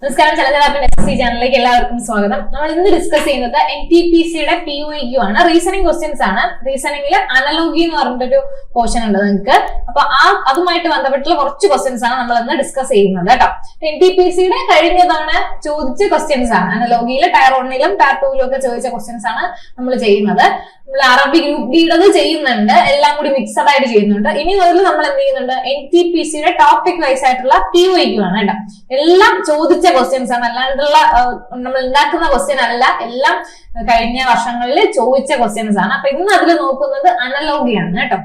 നമസ്കാരം, ചലച്ചിത്ര SSC ചാനലിലേക്ക് എല്ലാവർക്കും സ്വാഗതം. നമ്മൾ ഇന്ന് ഡിസ്കസ് ചെയ്യുന്നത് NTPCയുടെ POQ ആണ്. റീസണിംഗ് ക്വസ്റ്റ്യൻസ് ആണ്. റീസണിംഗിൽ അനലോഗി എന്ന് പറഞ്ഞിട്ടൊരു പോർഷൻ ഉണ്ട് നിങ്ങൾക്ക്. അപ്പൊ അതുമായിട്ട് ബന്ധപ്പെട്ടുള്ള കുറച്ച് ക്വസ്റ്റ്യൻസ് ആണ് നമ്മൾ ഇന്ന് ഡിസ്കസ് ചെയ്യുന്നത് കേട്ടോ. NTPCയുടെ കഴിഞ്ഞ തവണ ചോദിച്ച ക്വസ്റ്റ്യൻസ് ആണ്. അനലോഗിയിൽ ടയർ 1ലും ടയർ 2ലും ഒക്കെ ചോദിച്ച ക്വസ്റ്റ്യൻസ് ആണ് നമ്മൾ ചെയ്യുന്നത്. നമ്മൾ അറബി ഗ്രൂപ്പ് ഡിയുടേത് ചെയ്യുന്നുണ്ട്, എല്ലാം കൂടി മിക്സഡ് ആയിട്ട് ചെയ്യുന്നുണ്ട്. ഇനി മുതൽ നമ്മൾ എന്ത് ചെയ്യുന്നുണ്ട്, NTPCയുടെ ടോപ്പിക് വൈസ് ആയിട്ടുള്ള POQ ആണ് കേട്ടോ. എല്ലാം ചോദിച്ച ക്വസ്റ്റ്യൻസ് ആണ്, അല്ലാണ്ടുള്ള നമ്മൾ ഉണ്ടാക്കുന്ന ക്വസ്റ്റ്യൻ അല്ല, എല്ലാം കഴിഞ്ഞ വർഷങ്ങളിൽ ചോദിച്ച ക്വസ്റ്റ്യൻസ് ആണ്. അപ്പൊ ഇന്ന് അതിൽ നോക്കുന്നത് അനലോഗിയാണ് കേട്ടോ.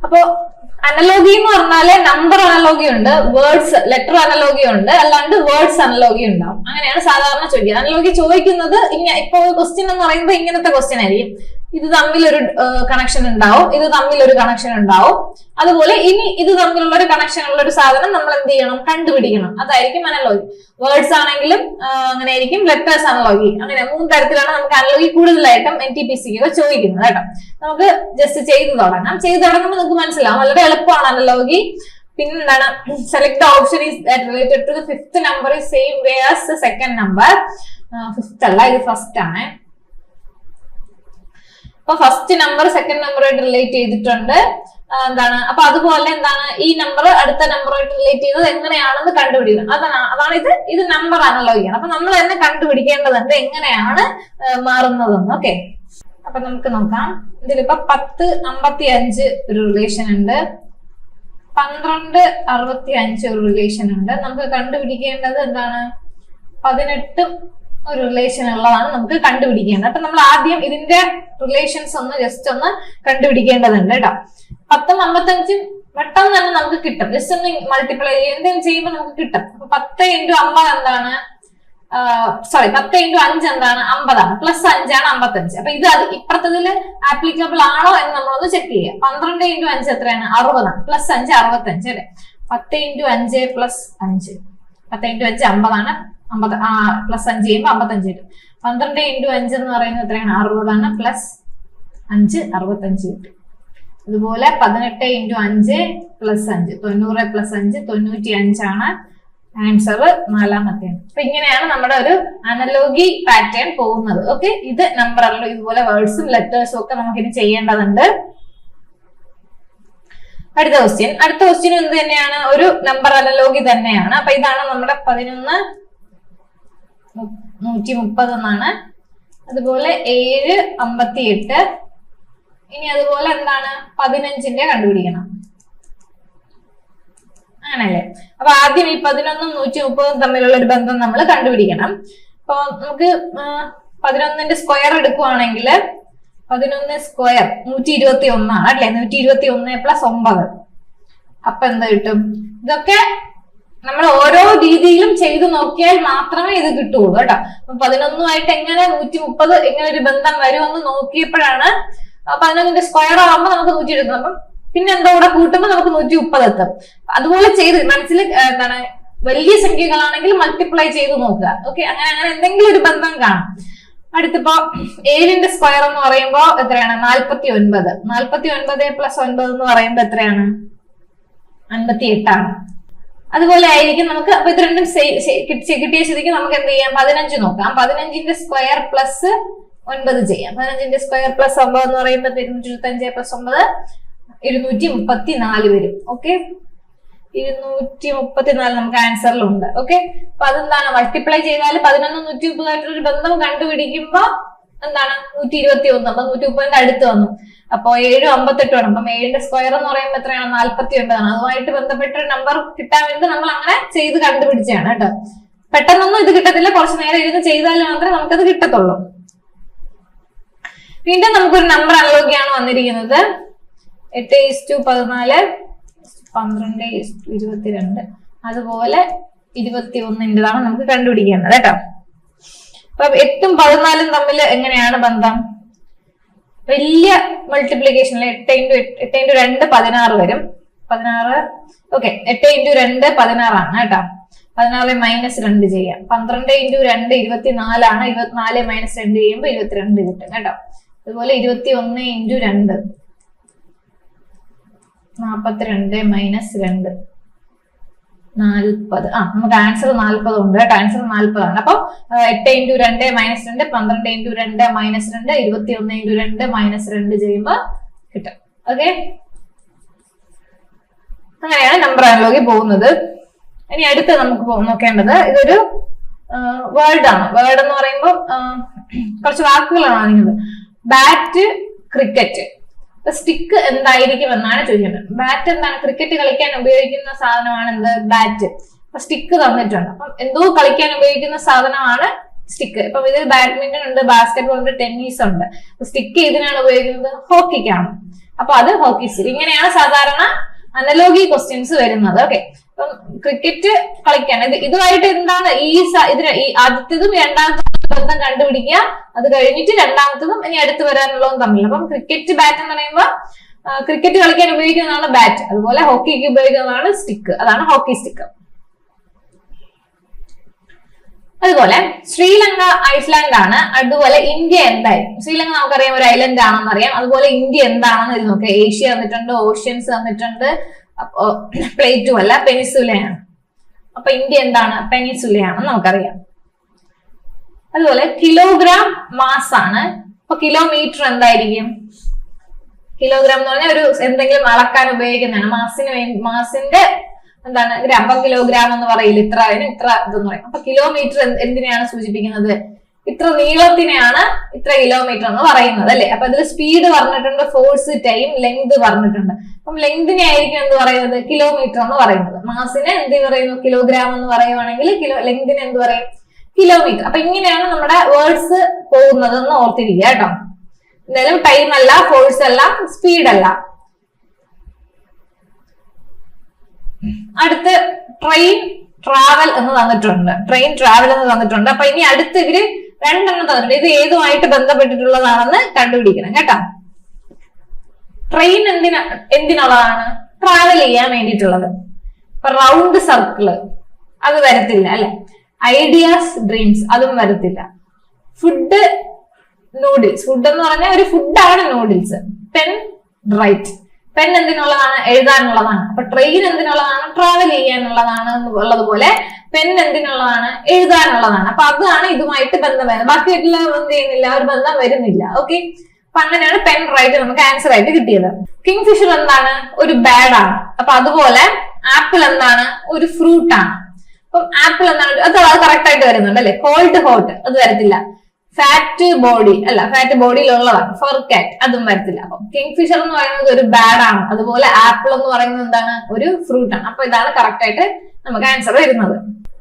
അപ്പോ അനലോഗി എന്ന് പറഞ്ഞാല് നമ്പർ അനലോഗി ഉണ്ട്, വേർഡ്സ് ലെറ്റർ അനലോഗി ഉണ്ട്, അല്ലാണ്ട് വേർഡ്സ് അനലോഗി ഉണ്ടാവും. അങ്ങനെയാണ് സാധാരണ ചോദിക്കുക. അനലോഗി ചോദിക്കുന്നത് ഇപ്പൊ ക്വസ്റ്റ്യൻ എന്ന് പറയുമ്പോൾ ഇങ്ങനത്തെ ക്വസ്റ്റ്യൻ ആയിരിക്കും. ഇത് തമ്മിലൊരു കണക്ഷൻ ഉണ്ടാവും, ഇത് തമ്മിലൊരു കണക്ഷൻ ഉണ്ടാവും. അതുപോലെ ഇനി ഇത് തമ്മിലുള്ള ഒരു കണക്ഷൻ ഉള്ള ഒരു സാധനം നമ്മൾ എന്ത് ചെയ്യണം, കണ്ടുപിടിക്കണം. അതായിരിക്കും അനലോഗി. വേർഡ്സ് ആണെങ്കിലും അങ്ങനെ ആയിരിക്കും, ലെറ്റേഴ്സ് അനലോഗി, അങ്ങനെ 3 തരത്തിലാണ് നമുക്ക് അനലോഗി കൂടുതലായിട്ടും NTPCക്ക് ചോദിക്കുന്നത് കേട്ടോ. നമുക്ക് ജസ്റ്റ് ചെയ്തു തുടങ്ങാം. ചെയ്തു തുടങ്ങുമ്പോൾ നമുക്ക് മനസ്സിലാവും, വളരെ എളുപ്പമാണ് അനലോഗി. പിന്നെ എന്താണ്, select option is related to the fifth number is same way as the second number. Fifth അല്ല, ഇത് ഫസ്റ്റ് ആണ്. അപ്പൊ ഫസ്റ്റ് നമ്പർ സെക്കൻഡ് നമ്പറുമായിട്ട് റിലേറ്റ് ചെയ്തിട്ടുണ്ട്. എന്താണ്, അപ്പൊ അതുപോലെ എന്താണ്, ഈ നമ്പർ അടുത്ത നമ്പറുമായിട്ട് റിലേറ്റ് ചെയ്തത് എങ്ങനെയാണെന്ന് കണ്ടുപിടിക്കണം. അതാണ് ഇത് നമ്പർ അനലോഗിയാണ്. അപ്പൊ നമ്മൾ തന്നെ കണ്ടുപിടിക്കേണ്ടതുണ്ട് എങ്ങനെയാണ് മാറുന്നതെന്ന്. ഓക്കെ, അപ്പൊ നമുക്ക് നോക്കാം. ഇതിലിപ്പോ 10, 55 ഒരു റിലേഷൻ ഉണ്ട്, 12, 65 ഒരു റിലേഷൻ ഉണ്ട്. നമുക്ക് കണ്ടുപിടിക്കേണ്ടത് എന്താണ്, 18 ഒരു റിലേഷൻ ഉള്ളതാണ് നമുക്ക് കണ്ടുപിടിക്കേണ്ടത്. അപ്പൊ നമ്മൾ ആദ്യം ഇതിന്റെ റിലേഷൻസ് ഒന്ന് ജസ്റ്റ് ഒന്ന് കണ്ടുപിടിക്കേണ്ടതുണ്ട് കേട്ടോ. 10ഉം 55ഉം പെട്ടെന്ന് തന്നെ നമുക്ക് കിട്ടും. ജസ്റ്റ് ഒന്ന് മൾട്ടിപ്ലൈ എന്തെങ്കിലും ചെയ്യുമ്പോൾ നമുക്ക് കിട്ടും. അപ്പൊ 10 × 50 എന്താണ്, 10 × 5 എന്താണ്, 50 ആണ്. +5 ആണ് 55. അപ്പൊ ഇത് ഇപ്പുറത്തതില് ആപ്ലിക്കബിൾ ആണോ എന്ന് നമ്മളൊന്ന് ചെക്ക് ചെയ്യുക. 12 × 5 എത്രയാണ്, 60 ആണ്. +5 65 അല്ലെ. 10 × 5 + 5, 10 × 5 50 ആണ്. +5 ചെയ്യുമ്പോൾ 55 കിട്ടും. 12 × 5 എന്ന് പറയുന്നത് എത്രയാണ്, 60 ആണ്. +5 65 കിട്ടും. അതുപോലെ 18 × 5 + 5 90 + 5 95 ആണ് ആൻസർ. 4ാമത്തെ. അപ്പൊ ഇങ്ങനെയാണ് നമ്മുടെ ഒരു അനലോഗി പാറ്റേൺ പോകുന്നത്. ഓക്കെ, ഇത് നമ്പർ അല്ലോ. ഇതുപോലെ വേർഡ്സും ലെറ്റേഴ്സും ഒക്കെ നമുക്കിനി ചെയ്യേണ്ടതുണ്ട്. അടുത്ത ക്വസ്റ്റ്യൻ എന്ത് തന്നെയാണ്, ഒരു നമ്പർ അനലോഗി തന്നെയാണ്. അപ്പൊ ഇതാണ് നമ്മുടെ 11 130 എന്നാണ്. അതുപോലെ 7 58. ഇനി അതുപോലെ എന്താണ്, 15ന്റെ കണ്ടുപിടിക്കണം. അങ്ങനല്ലേ. അപ്പൊ ആദ്യം ഈ 11ഉം 130ഉം തമ്മിലുള്ള ഒരു ബന്ധം നമ്മൾ കണ്ടുപിടിക്കണം. അപ്പൊ നമുക്ക് 11ന്റെ സ്ക്വയർ എടുക്കുവാണെങ്കിൽ 11 സ്ക്വയർ 121 ആണ് അല്ലെ. 121 + 9. അപ്പൊ എന്ത് കിട്ടും? ഇതൊക്കെ നമ്മൾ ഓരോ രീതിയിലും ചെയ്തു നോക്കിയാൽ മാത്രമേ ഇത് കിട്ടുള്ളൂ കേട്ടോ. 11ഉമായിട്ട് എങ്ങനെ 130 എങ്ങനെ ഒരു ബന്ധം വരുമെന്ന് നോക്കിയപ്പോഴാണ് 11ന്റെ സ്ക്വയർ ആവുമ്പോൾ നമുക്ക് 100 എടുക്കും. അപ്പം പിന്നെ എന്താ കൂടെ കൂട്ടുമ്പോൾ നമുക്ക് 130 എത്തും. അതുപോലെ ചെയ്ത് മനസ്സിൽ എന്താണ്, വലിയ സംഖ്യകളാണെങ്കിൽ മൾട്ടിപ്ലൈ ചെയ്ത് നോക്കുക. ഓക്കെ, അങ്ങനെ എന്തെങ്കിലും ഒരു ബന്ധം കാണും. അടുത്തിപ്പോ 7ന്റെ സ്ക്വയർ എന്ന് പറയുമ്പോ എത്രയാണ്, 49. 49 + 9 എന്ന് പറയുമ്പോ എത്രയാണ്, 58 ആണ്. അതുപോലെ ആയിരിക്കും നമുക്ക്. അപ്പൊ ഇത് രണ്ടും കിട്ടിയ സ്ഥിതിക്ക് നമുക്ക് എന്ത് ചെയ്യാം, 15 നോക്കാം. 15ന്റെ സ്ക്വയർ + 9 ചെയ്യാം. 15ന്റെ സ്ക്വയർ + 9 എന്ന് പറയുമ്പോൾ 225 + 9 234 വരും. ഓക്കെ, 234 നമുക്ക് ആൻസറിലുണ്ട്. ഓക്കെ, അപ്പൊ അതെന്താണ്, മൾട്ടിപ്ലൈ ചെയ്താൽ 11 130 ആയിട്ടൊരു ബന്ധം കണ്ടുപിടിക്കുമ്പോ എന്താണ്, 121. അപ്പൊ 130ന്റെ അടുത്ത് വന്നു. അപ്പൊ 7 58 ആണ്. അപ്പം 7ന്റെ സ്ക്വയർ എന്ന് പറയുമ്പോൾ എത്രയാണ്, 49 ആണ്. അതുമായിട്ട് ബന്ധപ്പെട്ട ഒരു നമ്പർ കിട്ടാൻ വേണ്ടി നമ്മൾ അങ്ങനെ ചെയ്ത് കണ്ടുപിടിച്ചാണ് കേട്ടോ. പെട്ടെന്നൊന്നും ഇത് കിട്ടത്തില്ല, കുറച്ചു നേരം ഇരുന്ന് ചെയ്താൽ മാത്രമേ നമുക്കത് കിട്ടത്തുള്ളൂ. വീണ്ടും നമുക്കൊരു നമ്പർ അനലോഗിയാണ് വന്നിരിക്കുന്നത്. 8:14 12:22. അതുപോലെ 21ൻ്റെതാണ് നമുക്ക് കണ്ടുപിടിക്കേണ്ടത് കേട്ടോ. അപ്പൊ 8ഉം 14ഉം തമ്മിൽ എങ്ങനെയാണ് ബന്ധം, വലിയ മൾട്ടിപ്ലിക്കേഷൻ. 8 × 2 16 വരും. 16. ഓക്കെ, 8 × 2 16 ആണ് കേട്ടോ. 16 - 2 ചെയ്യാം. 12 × 2 24 ആണ്. 24 - 2 ചെയ്യുമ്പോൾ 22 കിട്ടും കേട്ടോ. അതുപോലെ 21 ഇൻറ്റു 2 42 മൈനസ് 2 40. നമുക്ക് ആൻസർ 40 ഉണ്ട് കേട്ടോ. ആൻസർ 40 ആണ്. അപ്പൊ 8 into 2 minus 2, 12 into 2 minus 2, 21 into 2 minus 2 ചെയ്യുമ്പോൾ കിട്ടും. ഓക്കെ, അങ്ങനെയാണ് നമ്പർ അനലോഗി പോകുന്നത്. ഇനി അടുത്ത് നമുക്ക് നോക്കേണ്ടത് ഇതൊരു വേർഡ് ആണ്. വേർഡ് എന്ന് പറയുമ്പോൾ കുറച്ച് വാക്കുകളാണ് അറിയുന്നത്. Bat, cricket. സ്റ്റിക്ക് എന്തായിരിക്കും എന്നാണ് ചോദിക്കുന്നത്. ബാറ്റ് എന്താണ്? ക്രിക്കറ്റ് കളിക്കാൻ ഉപയോഗിക്കുന്ന സാധനമാണ് എന്ത്? ബാറ്റ്. അപ്പൊ സ്റ്റിക്ക് തന്നിട്ടുണ്ട്. അപ്പം എന്തോ കളിക്കാൻ ഉപയോഗിക്കുന്ന സാധനമാണ് സ്റ്റിക്ക്. ഇപ്പൊ ഇതിൽ ബാഡ്മിന്റൺ ഉണ്ട്, ബാസ്കറ്റ്ബോൾ ഉണ്ട്, ടെന്നീസ് ഉണ്ട്. സ്റ്റിക്ക് ഇതിനാണ് ഉപയോഗിക്കുന്നത്? ഹോക്കിക്കാണ്. അപ്പൊ അത് ഹോക്കി സ്റ്റിക്ക്. ഇങ്ങനെയാണ് സാധാരണ അനലോഗി ക്വസ്റ്റ്യൻസ് വരുന്നത്. ഓക്കെ, അപ്പം ക്രിക്കറ്റ് കളിക്കാൻ ഇതുമായിട്ട് എന്താണ് ഈ ആദ്യത്തേതും രണ്ടാമത്തേതും ബന്ധം കണ്ടുപിടിക്കുക. അത് കഴിഞ്ഞിട്ട് രണ്ടാമത്തതും ഇനി അടുത്ത് വരാനുള്ളതും തമ്മിൽ. അപ്പം ക്രിക്കറ്റ് ബാറ്റ് എന്ന് പറയുമ്പോൾ ക്രിക്കറ്റ് കളിക്കാൻ ഉപയോഗിക്കുന്നതാണ് ബാറ്റ്. അതുപോലെ ഹോക്കിക്ക് ഉപയോഗിക്കുന്നതാണ് സ്റ്റിക്ക്. അതാണ് ഹോക്കി സ്റ്റിക്ക്. അതുപോലെ ശ്രീലങ്ക ഐസ്ലാൻഡ് ആണ്. അതുപോലെ ഇന്ത്യ എന്തായിരിക്കും? ശ്രീലങ്ക നമുക്കറിയാം ഒരു ഐലൻഡ് ആണെന്ന് അറിയാം. അതുപോലെ ഇന്ത്യ എന്താണെന്ന് ഇത് നോക്കാം. ഏഷ്യ തന്നിട്ടുണ്ട്, ഓഷ്യൻസ് തന്നിട്ടുണ്ട്. പ്ലേറ്റും അല്ല, പെനിസുലയാണ്. അപ്പൊ ഇന്ത്യ എന്താണ്? പെനിസുലയാണെന്ന് നമുക്കറിയാം. അതുപോലെ കിലോഗ്രാം മാസ് ആണ്. അപ്പൊ കിലോമീറ്റർ എന്തായിരിക്കും? കിലോഗ്രാം എന്ന് പറഞ്ഞാൽ ഒരു എന്തെങ്കിലും അളക്കാൻ ഉപയോഗിക്കുന്നതാണ്. മാസിന്റെ എന്താണ് ഗ്രാം. അപ്പൊ കിലോഗ്രാം എന്ന് പറയില്ല, ഇത്ര ഇതെന്ന് പറയും. അപ്പൊ കിലോമീറ്റർ എന്തിനെയാണ് സൂചിപ്പിക്കുന്നത്? ഇത്ര നീളത്തിനെയാണ് ഇത്ര കിലോമീറ്റർ എന്ന് പറയുന്നത് അല്ലെ. അപ്പൊ അതിൽ സ്പീഡ് പറഞ്ഞിട്ടുണ്ട്, ഫോഴ്സ്, ടൈം, ലെങ്ത് പറഞ്ഞിട്ടുണ്ട്. അപ്പം ലെങ്തിനെ ആയിരിക്കും എന്ത് പറയുന്നത്? കിലോമീറ്റർ എന്ന് പറയുന്നത്. മാസിനെ എന്ത് പറയുന്നു? കിലോഗ്രാം എന്ന് പറയുവാണെങ്കിൽ ലെങ്തിനെ എന്ത് പറയും? കിലോമീറ്റർ. അപ്പൊ ഇങ്ങനെയാണ് നമ്മുടെ വേർഡ്സ് പോകുന്നത് എന്ന് ഓർത്തിരിക്കുക കേട്ടോ. എന്തായാലും ടൈം അല്ല, ഫോഴ്സ് അല്ല, സ്പീഡ് അല്ല. അടുത്ത് ട്രെയിൻ ട്രാവൽ എന്ന് തന്നിട്ടുണ്ട്. ട്രെയിൻ ട്രാവൽ എന്ന് തന്നിട്ടുണ്ട്. അപ്പൊ ഇനി അടുത്ത് ഇവര് രണ്ടെണ്ണം തന്നിട്ടുണ്ട്. ഇത് ഏതുമായിട്ട് ബന്ധപ്പെട്ടിട്ടുള്ളതാണെന്ന് കണ്ടുപിടിക്കണം കേട്ടോ. ട്രെയിൻ എന്തിനുള്ളതാണ്? ട്രാവൽ ചെയ്യാൻ വേണ്ടിയിട്ടുള്ളത്. ഇപ്പൊ റൗണ്ട് സർക്കിള് അത് വരത്തില്ല അല്ലെ. ഐഡിയാസ്, ഡ്രീംസ് അതും വരത്തില്ല. Food, noodles. ഫുഡ് എന്ന് പറഞ്ഞാൽ ഒരു ഫുഡാണ് നൂഡിൽസ്. Pen, right. പെൻ എന്തിനുള്ളതാണ്? എഴുതാനുള്ളതാണ്. അപ്പൊ ട്രെയിൻ എന്തിനുള്ളതാണ്? ട്രാവൽ ചെയ്യാനുള്ളതാണ് ഉള്ളതുപോലെ പെൻ എന്തിനുള്ളതാണ്? എഴുതാനുള്ളതാണ്. അപ്പൊ അതാണ് ഇതുമായിട്ട് ബന്ധം വരുന്നത്. ബാക്കിയായിട്ടുള്ള എന്ത് ചെയ്യുന്നില്ല, ഒരു ബന്ധം വരുന്നില്ല. ഓക്കെ, അപ്പൊ അങ്ങനെയാണ് പെൻ, റൈറ്റ് നമുക്ക് ആൻസർ ആയിട്ട് കിട്ടിയത്. കിങ് ഫിഷർ എന്താണ്? ഒരു ബാഡ് ആണ്. അപ്പൊ അതുപോലെ ആപ്പിൾ എന്താണ്? ഒരു ഫ്രൂട്ട് ആണ്. അപ്പം ആപ്പിൾ എന്താണ്? അത് കറക്റ്റ് ആയിട്ട് വരുന്നുണ്ട് അല്ലെ. കോൾഡ്, ഹോട്ട് അത് വരത്തില്ല. ഫാറ്റ് ബോഡി അല്ല, ഫാറ്റ് ബോഡിയിലുള്ളതാണ്. ഫർ കാറ്റ് അതും വരത്തില്ല. അപ്പൊ കിങ് ഫിഷർ എന്ന് പറയുന്നത് ഒരു ബാഡ് ആണ്. അതുപോലെ ആപ്പിൾ എന്ന് പറയുന്നത് എന്താണ്? ഒരു ഫ്രൂട്ട് ആണ്. അപ്പൊ ഇതാണ് കറക്റ്റ് ആയിട്ട് നമുക്ക് ആൻസർ വരുന്നത്.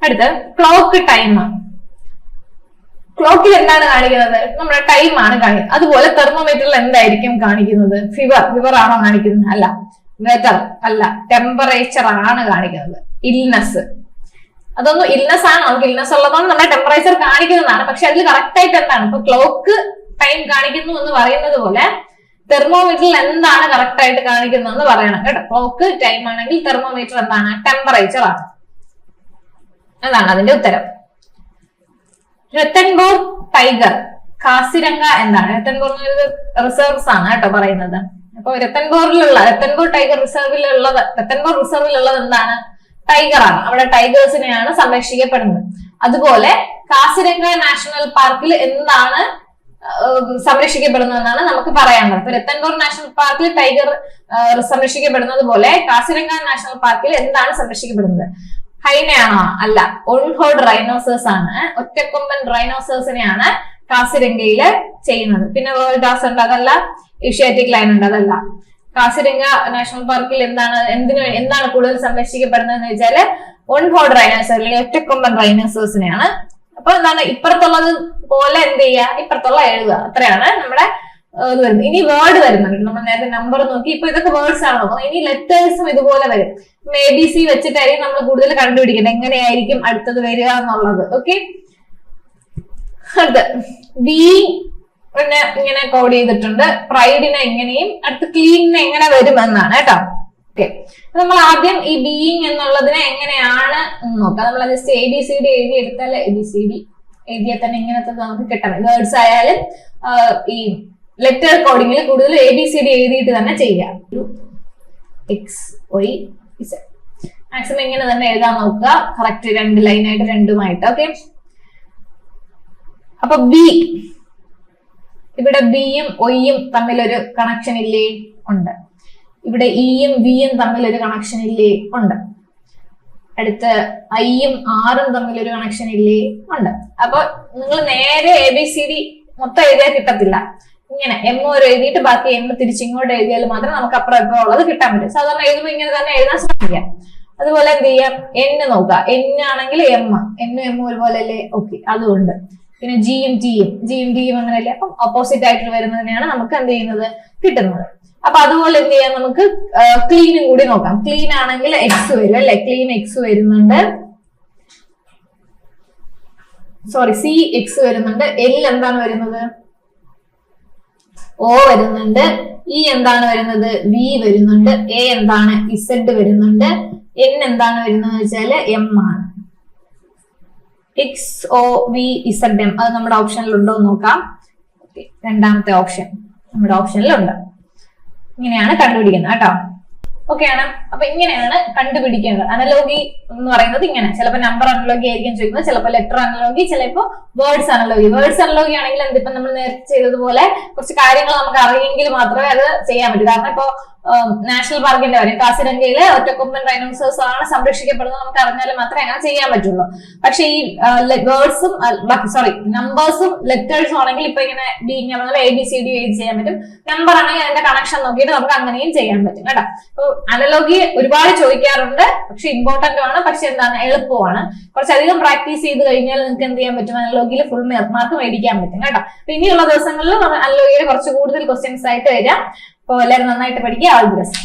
അടുത്ത് ക്ലോക്ക്, ടൈം. ക്ലോക്കിൽ എന്താണ് കാണിക്കുന്നത്? നമ്മുടെ ടൈം ആണ് കാണിക്കുന്നത്. അതുപോലെ തെർമോമീറ്ററിൽ എന്തായിരിക്കും കാണിക്കുന്നത്? ഫിവർ ആണോ കാണിക്കുന്നത്? അല്ല. വെതർ അല്ല, ടെമ്പറേച്ചർ ആണ് കാണിക്കുന്നത്. ഇൽനെസ്, അതൊന്നും ഇൽനെസ് ആണ്. നമുക്ക് ഇൽനെസ് ഉള്ളതാണ് നമ്മുടെ ടെമ്പറേച്ചർ കാണിക്കുന്നതാണ്. പക്ഷെ അതിൽ കറക്റ്റ് ആയിട്ട് എന്താണ്? ഇപ്പൊ ക്ലോക്ക് ടൈം കാണിക്കുന്നു എന്ന് പറയുന്നത് പോലെ തെർമോമീറ്ററിൽ എന്താണ് കറക്റ്റ് ആയിട്ട് കാണിക്കുന്നതെന്ന് പറയണം കേട്ടോ. ക്ലോക്ക് ടൈം ആണെങ്കിൽ തെർമോമീറ്റർ എന്താണ്? ടെമ്പറേച്ചർ ആണ്. അതാണ് അതിന്റെ ഉത്തരം. രത്തൻബോർ ടൈഗർ, കാസിരംഗ എന്താണ്? രത്തൻബോർ റിസർവ്സ് ആണ് കേട്ടോ പറയുന്നത്. അപ്പൊ രത്തൻബോർ ടൈഗർ റിസർവിലുള്ളത് എന്താണ്? ടൈഗർ ആണ്. അവിടെ ടൈഗേഴ്സിനെയാണ് സംരക്ഷിക്കപ്പെടുന്നത്. അതുപോലെ കാസിരംഗ നാഷണൽ പാർക്കിൽ എന്താണ് സംരക്ഷിക്കപ്പെടുന്നതെന്നാണ് നമുക്ക് പറയാനുള്ളത്. ഇപ്പൊ രത്തൻബോർ നാഷണൽ പാർക്കിൽ ടൈഗർ സംരക്ഷിക്കപ്പെടുന്നത് പോലെ കാസിരംഗ നാഷണൽ പാർക്കിൽ എന്താണ് സംരക്ഷിക്കപ്പെടുന്നത്? ഹൈനയാണോ? അല്ല, ഓൺഹോർഡ് റൈനോസേഴ്സ് ആണ്. ഒറ്റക്കൊമ്പൻ റൈനോസേഴ്സിനെയാണ് കാസിരംഗയില് ചെയ്യുന്നത്. പിന്നെ വേൾഡ് ഹാസ് ഉണ്ട്, അതല്ല. ഏഷ്യാറ്റിക് ലൈൻ ഉണ്ട്, അതല്ല. കാസിരംഗ നാഷണൽ പാർക്കിൽ എന്താണ് കൂടുതൽ സംരക്ഷിക്കപ്പെടുന്നത് എന്ന് വെച്ചാല് ഓൺഹോർഡ് റൈനോസേഴ്സ് അല്ലെങ്കിൽ ഒറ്റക്കൊമ്പൻ റൈനോസേഴ്സിനെയാണ്. അപ്പൊ എന്താണ് ഇപ്പുറത്തുള്ളത് പോലെ എന്ത് ചെയ്യുക? ഇപ്പുറത്തുള്ള എഴുതുക. അത്രയാണ് നമ്മുടെ ഇത് വരുന്നത്. ഇനി വേർഡ് വരുന്നുണ്ട്. നമ്മൾ നേരത്തെ നമ്പർ നോക്കി. ഇപ്പൊ ഇതൊക്കെ വേർഡ്സ് ആണ് നോക്കുന്നത്. ഇനി ലെറ്റേഴ്സും ഇതുപോലെ വരും. ABC വെച്ചിട്ടായിരിക്കും നമ്മൾ കൂടുതൽ കണ്ടുപിടിക്കുന്നത് എങ്ങനെയായിരിക്കും അടുത്തത് വരിക എന്നുള്ളത്. ഓക്കെ, അടുത്ത് ബീയിങ് പിന്നെ ഇങ്ങനെ കോഡ് ചെയ്തിട്ടുണ്ട്. പ്രൈഡിനെ എങ്ങനെയും, അടുത്ത് ക്ലീനിനെ എങ്ങനെ വരും എന്നാണ് കേട്ടോ. ഓക്കെ, നമ്മൾ ആദ്യം ഈ ബീയിങ് എന്നുള്ളതിനെ എങ്ങനെയാണ് നോക്കാം. നമ്മൾ ജസ്റ്റ് ABCD എഴുതിയെടുത്താൽ ABCD എഴുതിയാൽ തന്നെ ഇങ്ങനത്തെ നമുക്ക് കിട്ടണം. വേർഡ്സ് ആയാലും ഈ ലെറ്റർ കോഡിങ്ങിൽ കൂടുതൽ ABCD എഴുതിയിട്ട് തന്നെ ചെയ്യാം. XY Z മാക്സിമം ഇങ്ങനെ തന്നെ എഴുതാൻ നോക്കുക, കറക്റ്റ് 2 ലൈനായിട്ട് രണ്ടുമായിട്ട്. ഓക്കെ, അപ്പൊ ബി, ഇവിടെ ബിയും ഒയും തമ്മിലൊരു കണക്ഷൻ ഇല്ലേ? ഉണ്ട്. ഇവിടെ ഇയും വിയും തമ്മിലൊരു കണക്ഷൻ ഇല്ലേ? ഉണ്ട്. അടുത്ത് ഐയും ആറും തമ്മിലൊരു കണക്ഷൻ ഇല്ലേ? ഉണ്ട്. അപ്പൊ നിങ്ങൾ നേരെ ABCD മൊത്തം എഴുതിയാൽ കിട്ടത്തില്ല. ഇങ്ങനെ M ഒരു എഴുതിയിട്ട് ബാക്കി M തിരിച്ചിങ്ങോട്ട് എഴുതിയാൽ മാത്രമേ നമുക്ക് അപ്പുറം ഇപ്പുറം ഉള്ളത് കിട്ടാൻ പറ്റും. സാധാരണ എഴുതുമ്പോൾ ഇങ്ങനെ തന്നെ എഴുതാൻ ശ്രമിക്കാം. അതുപോലെ എന്ത് ചെയ്യാം, N നോക്കാം. N ആണെങ്കിൽ M, N M ഒരുപോലെ അല്ലേ? ഓക്കെ, അതുകൊണ്ട്. പിന്നെ ജിയും ഡിയും അങ്ങനെയല്ലേ? അപ്പം ഓപ്പോസിറ്റ് ആയിട്ട് വരുന്നതിനെയാണ് നമുക്ക് എന്ത് ചെയ്യുന്നത്, കിട്ടുന്നത്. അപ്പൊ അതുപോലെ എന്ത് ചെയ്യാം, നമുക്ക് ക്ലീനും കൂടി നോക്കാം. ക്ലീൻ ആണെങ്കിൽ X വരും അല്ലെ? ക്ലീൻ X വരുന്നുണ്ട്, സോറി CX വരുന്നുണ്ട്. L എന്താണ് വരുന്നത്? O വരുന്നുണ്ട്. E എന്താണ് വരുന്നത്? V വരുന്നുണ്ട്. A എന്താണ്? Z വരുന്നുണ്ട്. N എന്താണ് വരുന്നത് വെച്ചാല് M ആണ്. XOVZM അത് നമ്മുടെ ഓപ്ഷനിൽ ഉണ്ടോ എന്ന് നോക്കാം. രണ്ടാമത്തെ ഓപ്ഷൻ നമ്മുടെ ഓപ്ഷനിലുണ്ട്. ഇങ്ങനെയാണ് കണ്ടുപിടിക്കുന്നത് കേട്ടോ. ഓക്കെ ആണ്. അപ്പൊ ഇങ്ങനെയാണ് കണ്ടുപിടിക്കേണ്ടത്. അനലോഗി എന്ന് പറയുന്നത് ഇങ്ങനെ, ചിലപ്പോൾ നമ്പർ അനലോഗി ആയിരിക്കും ചോദിക്കുന്നത്, ചിലപ്പോൾ ലെറ്റർ അനലോഗി, ചിലപ്പോൾ വേർഡ്സ് അനലോഗി. വേർഡ്സ് അനലോഗി ആണെങ്കിൽ എന്തിപ്പോ നമ്മൾ നേരത്തെ ചെയ്തതുപോലെ കുറച്ച് കാര്യങ്ങൾ നമുക്ക് അറിയെങ്കിൽ മാത്രമേ അത് ചെയ്യാൻ പറ്റൂ. കാരണം ഇപ്പോ നാഷണൽ പാർക്കിന്റെ കാര്യം, കാസിരംഗയിലെ ഒറ്റക്കൊമ്പൻ റൈനോസേഴ്സ് ആണ് സംരക്ഷിക്കപ്പെടുന്നത് നമുക്ക് അറിഞ്ഞാൽ മാത്രമേ അങ്ങനെ ചെയ്യാൻ പറ്റുള്ളൂ. പക്ഷെ ഈ വേർഡ്സും നമ്പേഴ്സും ലെറ്റേഴ്സും ആണെങ്കിൽ ഇപ്പൊ ഇങ്ങനെ ABCD എഴുതി ചെയ്യാൻ പറ്റും. നമ്പർ ആണെങ്കിൽ അതിന്റെ കണക്ഷൻ നോക്കിയിട്ട് നമുക്ക് അങ്ങനെയും ചെയ്യാൻ പറ്റും കേട്ടോ. അപ്പൊ അനലോഗി ഒരുപാട് ചോദിക്കാറുണ്ട്, പക്ഷെ ഇമ്പോർട്ടന്റ് ആണ്, പക്ഷെ എന്താണ്, എളുപ്പമാണ്. കുറച്ചധികം പ്രാക്ടീസ് ചെയ്ത് കഴിഞ്ഞാൽ നിങ്ങൾക്ക് എന്ത് ചെയ്യാൻ പറ്റും, അനലോഗിയിൽ ഫുൾ മാർക്ക് മേടിക്കാൻ പറ്റും കേട്ടോ. അപ്പൊ ഇനിയുള്ള ദിവസങ്ങളിൽ അനലോഗിയിൽ കുറച്ച് കൂടുതൽ ക്വസ്റ്റ്യൻസ് ആയിട്ട് വരാം. അപ്പോൾ എല്ലാവരും നന്നായിട്ട് പഠിക്കുക. All the best.